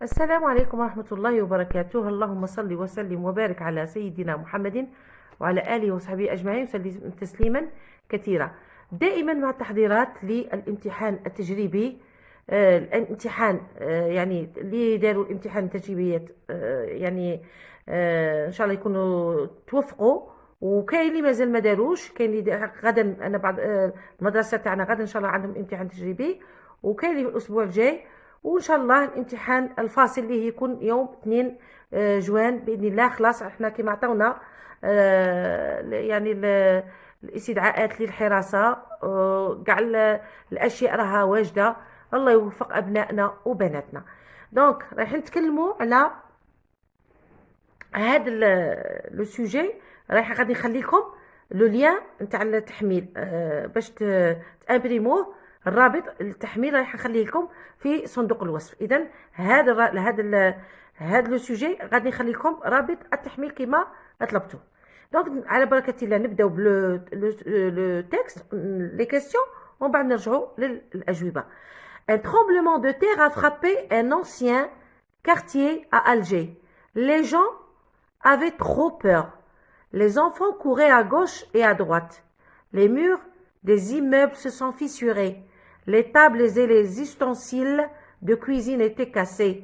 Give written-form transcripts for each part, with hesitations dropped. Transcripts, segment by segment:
السلام عليكم ورحمة الله وبركاته. اللهم صل وسلم وبارك على سيدنا محمد وعلى آله وصحبه أجمعين وسلم تسليما كثيرا. دائما مع التحضيرات للامتحان التجريبي، الامتحان يعني اللي داروا الامتحان التجريبي يعني ان شاء الله يكونوا توفقوا، وكاين اللي مازال ما داروش. كاين اللي غدا، انا بعض المدرسه تاعنا غدا ان شاء الله عندهم امتحان تجريبي، وكاين اللي في الاسبوع الجاي. وان شاء الله الامتحان الفاصل اللي يكون يوم 2 جوان باذن الله. خلاص احنا كما عطاونا يعني الاستدعاءات للحراسه، كاع الاشياء راها واجده. الله يوفق ابنائنا وبناتنا. دونك راح نتكلموا على هذا لو سوجي. غادي نخلي لكم لو ليان نتاع التحميل باش تامبريموه. الرابط التحميل راح نخليه لكم في صندوق الوصف. اذا هذا لو سوجي غادي نخلي لكم رابط التحميل كما طلبتوا. دونك على بركه الله نبداو لو تكست لي كيسيون ومن بعد نرجعوا للاجوبه. Un tremblement de terre a frappé un ancien quartier à Alger. Les gens avaient trop peur. Les enfants couraient à gauche et à droite. Les murs des immeubles se sont fissurés. Les tables et les ustensiles de cuisine étaient cassés.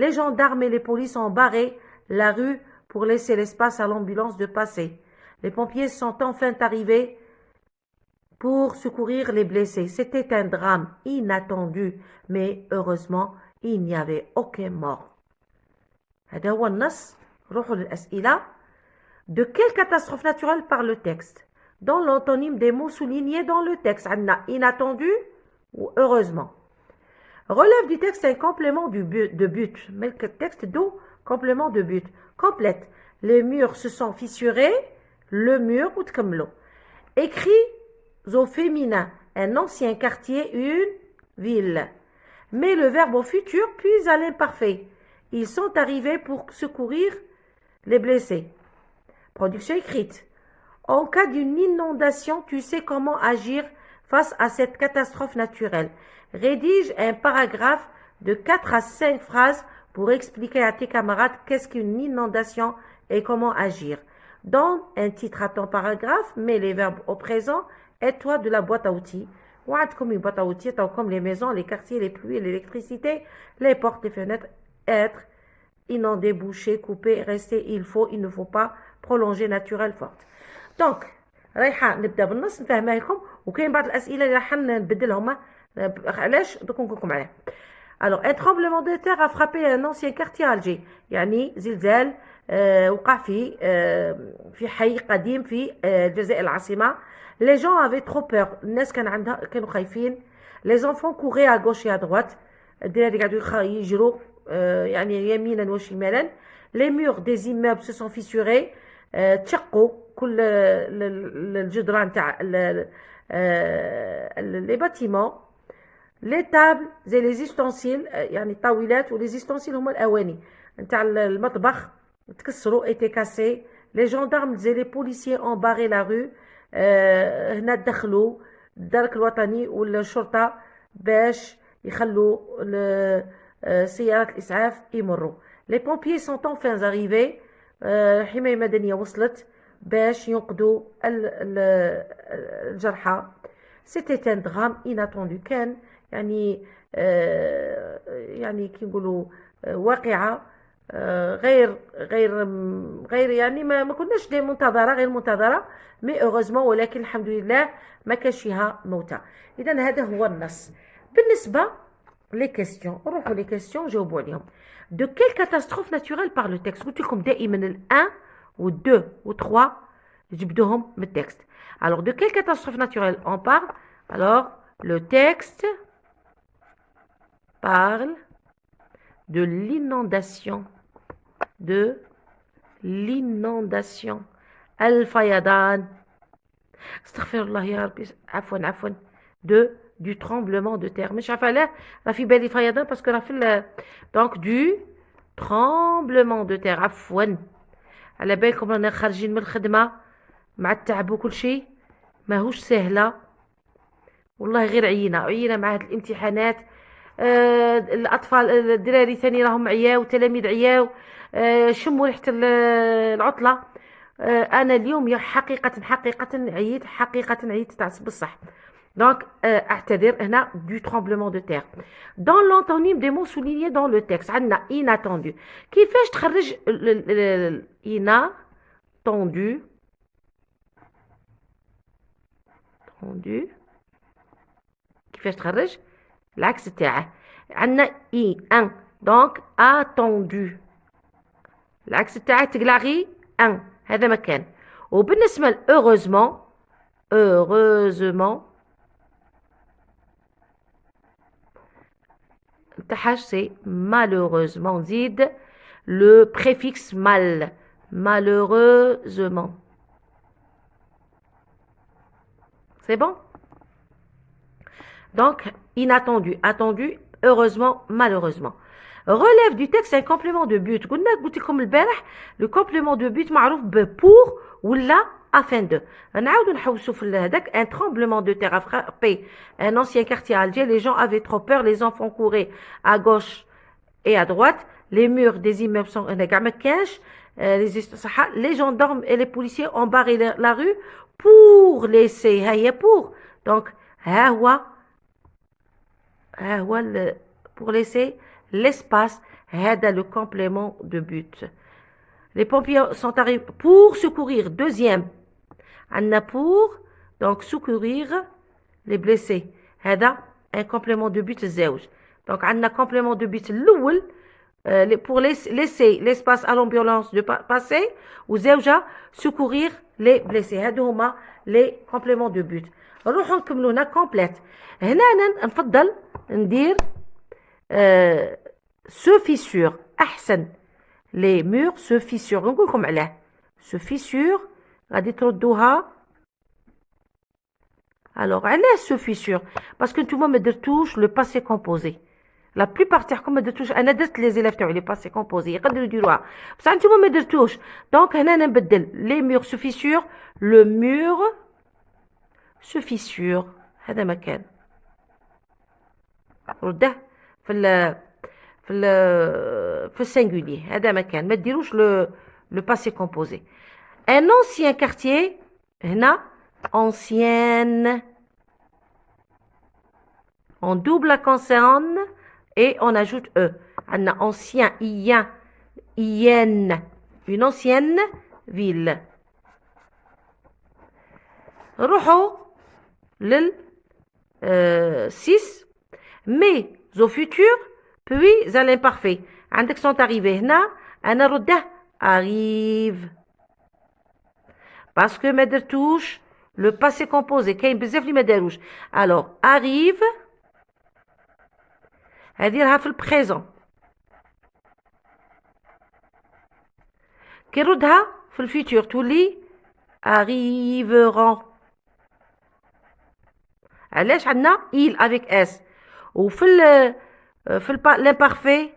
Les gendarmes et les polices ont barré la rue pour laisser l'espace à l'ambulance de passer. Les pompiers sont enfin arrivés pour secourir les blessés. C'était un drame inattendu, mais heureusement, il n'y avait aucun mort. هذا هو النص. روحوا للأسئلة. De quelle catastrophe naturelle parle le texte? Dans l'antonyme des mots soulignés dans le texte, on a inattendu ou heureusement. Relève du texte un complément de but. Mais le texte d'où? Complément de but. Complète. Les murs se sont fissurés. Le mur ou tkemlo. Écrit au féminin. Un ancien quartier, une ville. Mais le verbe au futur puis à l'imparfait. Ils sont arrivés pour secourir les blessés. Production écrite. En cas d'une inondation, tu sais comment agir face à cette catastrophe naturelle. Rédige un paragraphe de 4 à 5 phrases pour expliquer à tes camarades qu'est-ce qu'une inondation et comment agir. Donne un titre à ton paragraphe, mets les verbes au présent, aide-toi de la boîte à outils. Comme une boîte à outils, comme les maisons, les quartiers, les pluies, l'électricité, les portes, les fenêtres, être, inondé, bouché, coupé, rester, il faut, il ne faut pas, prolonger, naturel, forte. دونك رايحه نبدا بالنص نفهمها لكم، وكاين بعض الاسئله اللي راح نبدلهم. علاش دوك نقول لكم عليها. Alors, un tremblement de terre a frappé un ancien quartier à Alger. يعني زلزال وقع في حي قديم في الجزائر العاصمه. Les gens avaient trop peur. الناس كانوا خايفين. Les enfants couraient à gauche et à droite. الدراري قاعدوا يجروا يعني يمينا وشمالا. Les murs des immeubles se sont fissurés. تشقوا كل الجدران تاع لي باتيمون. لي تابل زي لي زيستونسيل يعني الطاولات، ولي زيستونسيل هما الاواني نتاع المطبخ تكسروا ايتي كاسي. لي جوندارم زي لي بوليسيي اون باري لا رو. هنا دخلوا الدرك الوطني والشرطه باش يخلوا سيارات الاسعاف يمروا. لي بومبيي سون enfin arrivés. الحماية المدنية وصلت باش ينقذوا الجرحى. سيتي ان درام اناتوندو. كان يعني يعني كي نقولوا واقعة غير يعني ما كناش منتظرة، غير منتظرة. مي اوغوزمون، ولكن الحمد لله ما كانش فيها موتى. اذا هذا هو النص. بالنسبة لي كيستيون، نروحوا لي كيستيون جاوبوا عليهم. De quelle catastrophe naturelle parle le texte? قلت لكم دائما ال 1 و 2 و 3 جبدوهم من التكست. Alors, de quelle catastrophe naturelle on parle? Alors, le texte parle de l'inondation. De l'inondation. الفيضان. استغفر الله يا ربي. عفوا. du tremblement de terre. مش عارفه لا راه في بالي فيضان باسكو راه في دونك du tremblement de terre. عفوا. على بالكم رانا خارجين من الخدمه مع التعب وكل شيء، ماهوش سهله والله. غير عيينا مع هاد الامتحانات الاطفال الدراري ثاني راهم عياو، تلاميذ عياو، شموا ريحه العطله. انا اليوم حقيقه عييت تاع بصح. دونك اعتذر هنا du tremblement de terre. Dans l'antonyme des mots soulignés dans le texte عندنا inattendu. كيفاش تخرج inattendu كيفاش تخرج العكس تاعه؟ عندنا ان دونك attendu، العكس تاعه تقلع غي ان، هذا مكان. وبالنسبه ل heureusement تاعها سي malheureusement، نزيد le préfixe mal malheureusement. C'est bon? Donc, inattendu, attendu, heureusement, malheureusement. Relève du texte un complément de but. قلت لكم البارح le complément de but معروف pour ولا afin de. نعاودوا نحوسوا في هذاك. Un tremblement de terre a frappé un ancien quartier à Alger. Les gens avaient trop peur. Les enfants couraient à gauche et à droite. Les murs des immeubles sont كاع ما كانش. Les gendarmes et les policiers ont barré la rue pour laisser. هي pour. Donc ها هو pour laisser l'espace. هذا le complément de but. Les pompiers sont arrivés pour secourir. Deuxième. عندنا pour donc secourir les blessés. هذا un complément de but الزوج. donc عندنا complément de but الأول pour laisser l'espace à l'ambulance de passer. وزوجة secourir les blessés. هادو هما les compléments de but. نروحوا نكملوا هنا complète. هنا أنا نفضل ندير se fissure أحسن. les murs se fissurent. نقول لكم علاه se fissure. غادي تردوها. alors علاش se fissure؟ باسكو نتوما ما درتوش لو باسي كومبوزي. لا بليبار تاعكم ما درتوش. انا درت لي زيلاف تاعي لي باسي كومبوزي يقدروا يديروها بصح نتوما ما درتوش. دونك هنا نبدل لي مور se fissure لو مور se fissure. هذا مكان رده في السنجولي. هذا مكان ما ديروش لو باسي كومبوزي. un ancien quartier هنا ancienne on double la consonne et on ajoute e. عندنا ancien ienne une ancienne ville. نروحوا لل 6 mais au futur puis à l'imparfait. عندك sont arrivés هنا أنا رده arrive parce que ما درتوش le passé composé. كاين بزاف اللي ما داروش. alors arrive هذه راها في البريزون. كي نردها في الفيتور تولي arriveront. علاش عندنا il avec s. وفي l'imparfait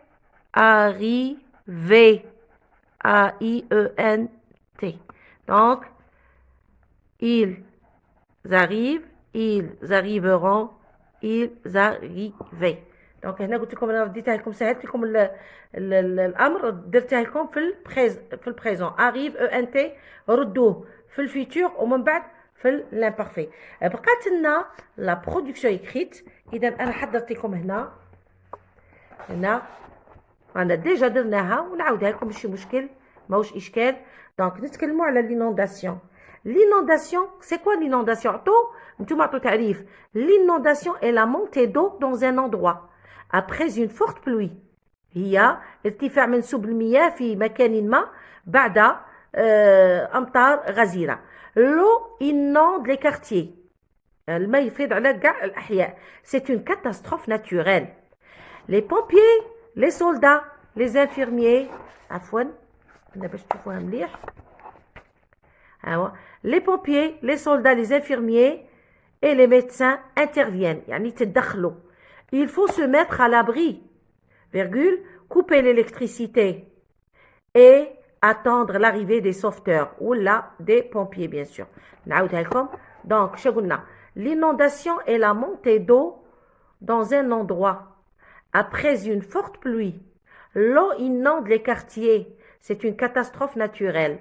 arriver a i e n t. donc ils arrivent ils arriveront ils arrivaient. دونك هنا قلت لكم انا رديتها لكم سهلت لكم الامر درتها لكم في البريزون. arrive e n t ردوه في الفيتور ومن بعد في الامبارفي. بقات لنا لا برودكسيون اكريت. اذا انا حضرت لكم هنا انا ديجا درناها ونعاودها لكم ماشي مشكل ماهوش اشكال. دونك نتكلموا على l'inondation. L'inondation, c'est quoi l'inondation؟ نتوما عطوا تعريف. L'inondation est la montée d'eau dans un endroit après une forte pluie. هي ارتفاع منسوب المياه في مكان ما بعد أمطار غزيرة. L'eau inonde les quartiers. الماء يفيض على كاع الأحياء. C'est une catastrophe naturelle. Les pompiers, les soldats, les infirmiers. عفوا أنا باش تشوفوها مليح. Les pompiers, les soldats, les infirmiers et les médecins interviennent. يعني تدخلوا. Il faut se mettre à l'abri, virgule, couper l'électricité et attendre l'arrivée des sauveteurs ou là des pompiers bien sûr. نعاودها لكم. donc شو قلنا؟ L'inondation est la montée d'eau dans un endroit Après une forte pluie, l'eau inonde les quartiers. C'est une catastrophe naturelle.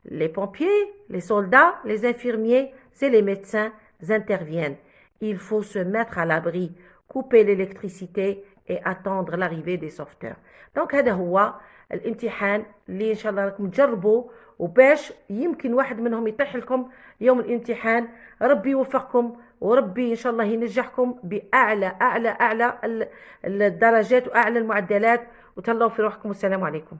Les pompiers, les soldats, les infirmiers et les médecins interviennent. Il faut se mettre à l'abri, couper l'électricité et attendre l'arrivée des sauveteurs. Donc هذا هو الامتحان اللي ان شاء الله راكم تجربوا وباش يمكن واحد منهم يطيح لكم يوم الامتحان. ربي يوفقكم وربي ان شاء الله ينجحكم باعلى اعلى اعلى الدرجات واعلى المعدلات. وتهلاو في روحكم والسلام عليكم.